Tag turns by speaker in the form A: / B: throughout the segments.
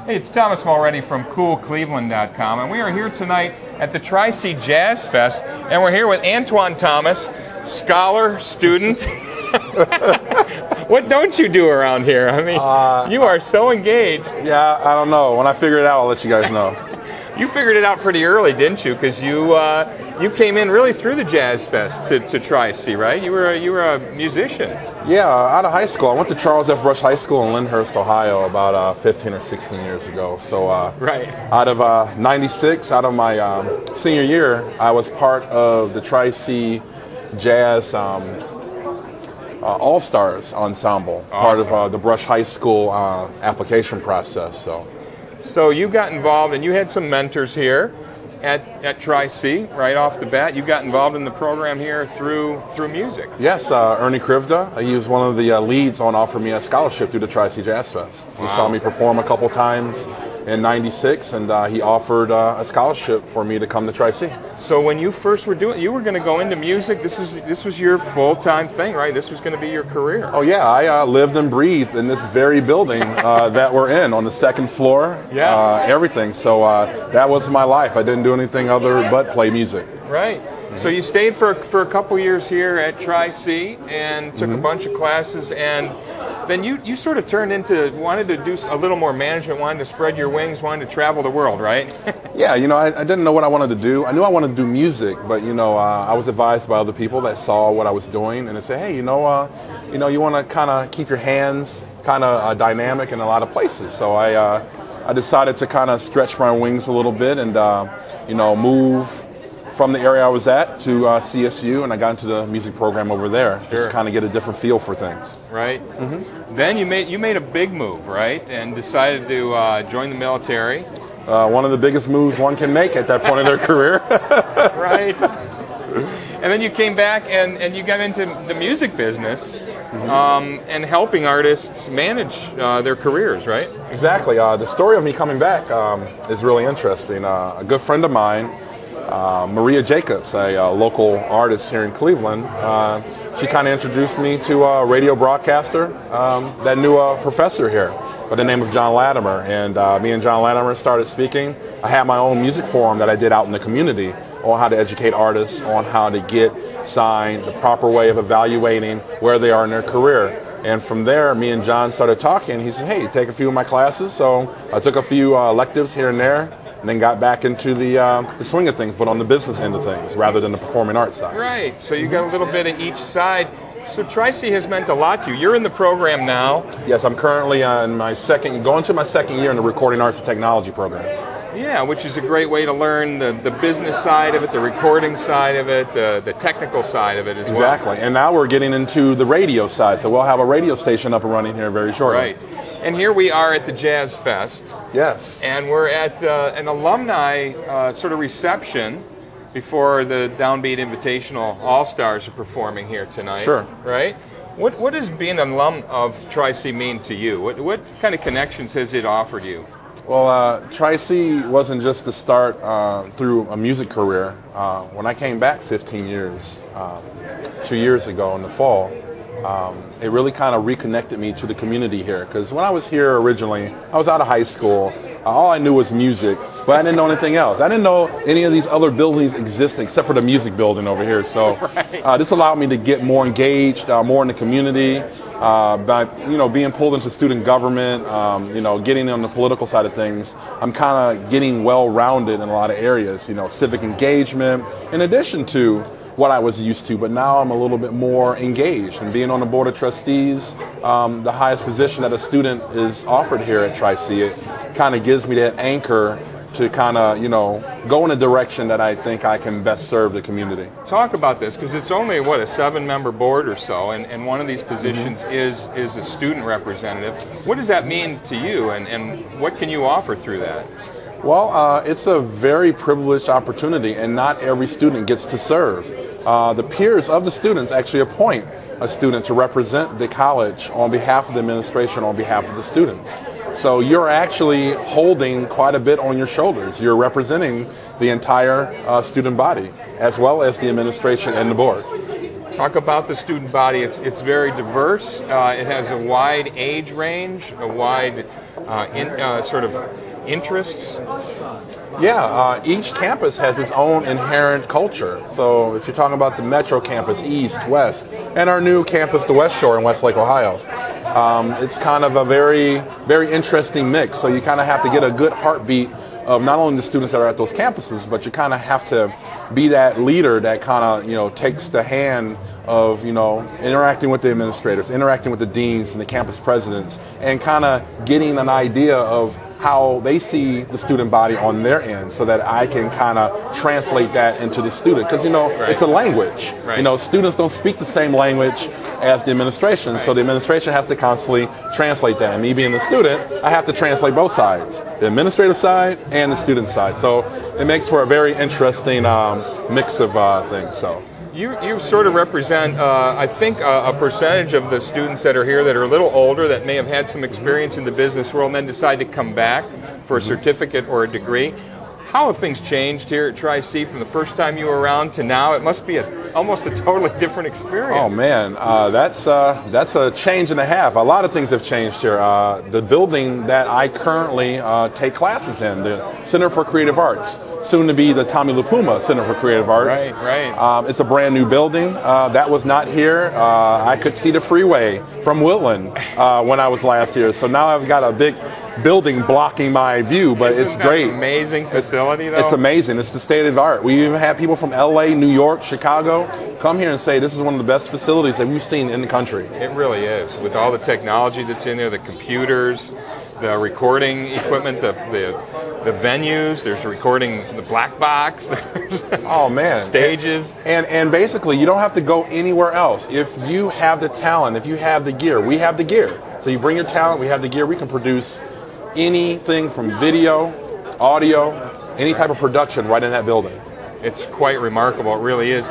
A: Hey, it's Thomas Mulready from CoolCleveland.com, and we are here tonight at the Tri-C JazzFest, and we're here with Antwain Thomas, scholar, student. What don't you do around here? I mean, you are so engaged.
B: Yeah, I don't know. When I figure it out, I'll let you guys know.
A: You figured it out pretty early, didn't you? Because you came in really through the Jazz Fest to Tri-C, right? You were a musician.
B: Yeah, out of high school. I went to Charles F. Rush High School in Lyndhurst, Ohio about 15 or 16 years ago. So
A: right.
B: Out of 96, out of my senior year, I was part of the Tri-C Jazz All-Stars Ensemble,
A: Awesome.
B: part of the Brush High School application process.
A: So you got involved, and you had some mentors here at Tri-C right off the bat. You got involved in the program here through music.
B: Yes, Ernie Krivda. He was one of the leads on offering me a scholarship through the Tri-C JazzFest. He saw me perform a couple times in '96, and he offered a scholarship for me to come to Tri-C.
A: So when you first were doing, you were going to go into music. This was your full-time thing, right? This was going to be your career.
B: Oh yeah, I lived and breathed in this very building that we're in on the second floor.
A: Yeah.
B: Everything. So that was my life. I didn't do anything other but play music.
A: Right. So you stayed for a couple years here at Tri-C and took a bunch of classes, and then you sort of turned into, wanted to do a little more management, wanted to spread your wings, wanted to travel the world, right?
B: Yeah, I didn't know what I wanted to do. I knew I wanted to do music, but I was advised by other people that saw what I was doing, and they said, hey, you want to kind of keep your hands kind of dynamic in a lot of places. So I decided to kind of stretch my wings a little bit and move from the area I was at to CSU, and I got into the music program over there, just to kind of get a different feel for things.
A: Right. Then you made a big move, right, and decided to join the military.
B: One of the biggest moves one can make at that point in their career.
A: Right. And then you came back and you got into the music business and helping artists manage their careers, right? Exactly.
B: The story of me coming back is really interesting. A good friend of mine, Maria Jacobs, a local artist here in Cleveland, she kind of introduced me to a radio broadcaster that knew a professor here by the name of John Latimer, and me and John Latimer started speaking. I had my own music forum that I did out in the community on how to educate artists on how to get signed, the proper way of evaluating where they are in their career. And from there, me and John started talking. He said, hey, take a few of my classes. So I took a few electives here and there, and then got back into the swing of things, but on the business end of things rather than the performing arts side.
A: Right, so you got a little bit of each side. So Tri-C has meant a lot to you. You're in the program now.
B: Yes, I'm currently on going to my second year in the Recording Arts and Technology program.
A: Yeah, which is a great way to learn the business side of it, the recording side of it, the technical side of it as well.
B: Exactly, and now we're getting into the radio side, so we'll have a radio station up and running here very shortly.
A: Right. And here we are at the Jazz Fest.
B: Yes.
A: And we're at an alumni sort of reception before the Down Beat Invitational All-Stars are performing here tonight.
B: Sure.
A: Right? What does being an alum of Tri-C mean to you? What kind of connections has it offered you?
B: Well, Tri-C wasn't just to start through a music career. When I came back 15 years, 2 years ago in the fall, it really kind of reconnected me to the community here. Because when I was here originally, I was out of high school. All I knew was music, but I didn't know anything else. I didn't know any of these other buildings existed except for the music building over here. So this allowed me to get more engaged, more in the community, by being pulled into student government, getting on the political side of things. I'm kind of getting well-rounded in a lot of areas, civic engagement, in addition to what I was used to, but now I'm a little bit more engaged. And being on the board of trustees, the highest position that a student is offered here at Tri-C, it kind of gives me that anchor to kind of, go in a direction that I think I can best serve the community.
A: Talk about this, because it's only, a 7-member board or so, and one of these positions is a student representative. What does that mean to you, and what can you offer through that?
B: Well, it's a very privileged opportunity, and not every student gets to serve. The peers of the students actually appoint a student to represent the college on behalf of the administration, on behalf of the students. So you're actually holding quite a bit on your shoulders. You're representing the entire student body, as well as the administration and the board.
A: Talk about the student body. It's very diverse. It has a wide age range, a wide sort of interests.
B: Yeah, each campus has its own inherent culture. So if you're talking about the Metro campus, East, West, and our new campus, the West Shore in Westlake, Ohio, it's kind of a very, very interesting mix. So you kind of have to get a good heartbeat of not only the students that are at those campuses, but you kind of have to be that leader that kind of, takes the hand of, interacting with the administrators, interacting with the deans and the campus presidents, and kind of getting an idea of how they see the student body on their end, so that I can kind of translate that into the student. Because,
A: Right.
B: it's a language.
A: Right.
B: Students don't speak the same language as the administration,
A: Right.
B: so the administration has to constantly translate that. And me being the student, I have to translate both sides, the administrative side and the student side. So it makes for a very interesting mix of things. So.
A: You sort of represent, I think, a percentage of the students that are here that are a little older, that may have had some experience in the business world and then decide to come back for a certificate or a degree. How have things changed here at Tri-C from the first time you were around to now? It must be almost a totally different experience.
B: Oh man, that's a change and a half. A lot of things have changed here. The building that I currently take classes in, the Center for Creative Arts, soon to be the Tommy LaPuma Center for Creative Arts.
A: Right.
B: It's a brand new building. That was not here. I could see the freeway from Woodland when I was last here. So now I've got a big building blocking my view, but it's great.
A: Amazing facility, though.
B: It's amazing. It's the state of the art. We even had people from LA, New York, Chicago come here and say this is one of the best facilities that we've seen in the country.
A: It really is. With all the technology that's in there, the computers, the recording equipment, the venues, there's recording, the black box, there's
B: oh man,
A: stages.
B: And basically you don't have to go anywhere else. If you have the talent, if you have the gear, we have the gear. So you bring your talent, we have the gear, we can produce anything from video, audio, any type of production right in that building.
A: It's quite remarkable, it really is.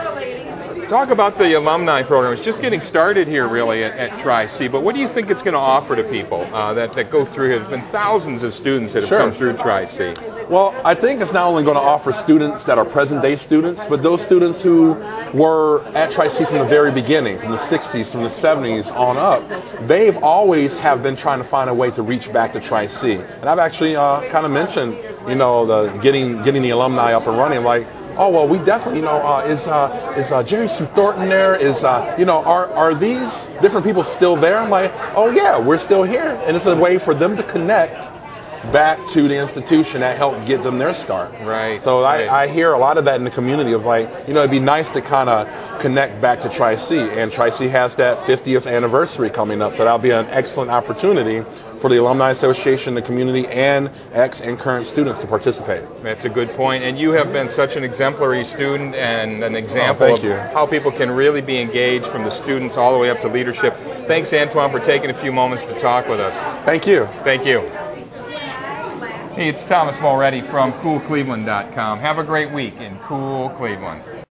A: Talk about the alumni program. It's just getting started here, really, at Tri-C. But what do you think it's going to offer to people that go through here? There's been thousands of students that have come through Tri-C.
B: Well, I think it's not only going to offer students that are present-day students, but those students who were at Tri-C from the very beginning, from the 60s, from the 70s on up. They've always have been trying to find a way to reach back to Tri-C. And I've actually kind of mentioned, the getting the alumni up and running, like, oh, well, we definitely, is Jerry Sue Thornton there? Are these different people still there? I'm like, oh, yeah, we're still here. And it's a way for them to connect back to the institution that helped get them their start.
A: Right.
B: So I hear a lot of that in the community of like, it'd be nice to kind of connect back to Tri-C. And Tri-C has that 50th anniversary coming up. So that'll be an excellent opportunity for the Alumni Association, the community, and ex and current students to participate.
A: That's a good point. And you have been such an exemplary student and an example of how people can really be engaged from the students all the way up to leadership. Thanks, Antwain, for taking a few moments to talk with us.
B: Thank you.
A: Thank you. Hey, it's Thomas Mulready from CoolCleveland.com. Have a great week in Cool Cleveland.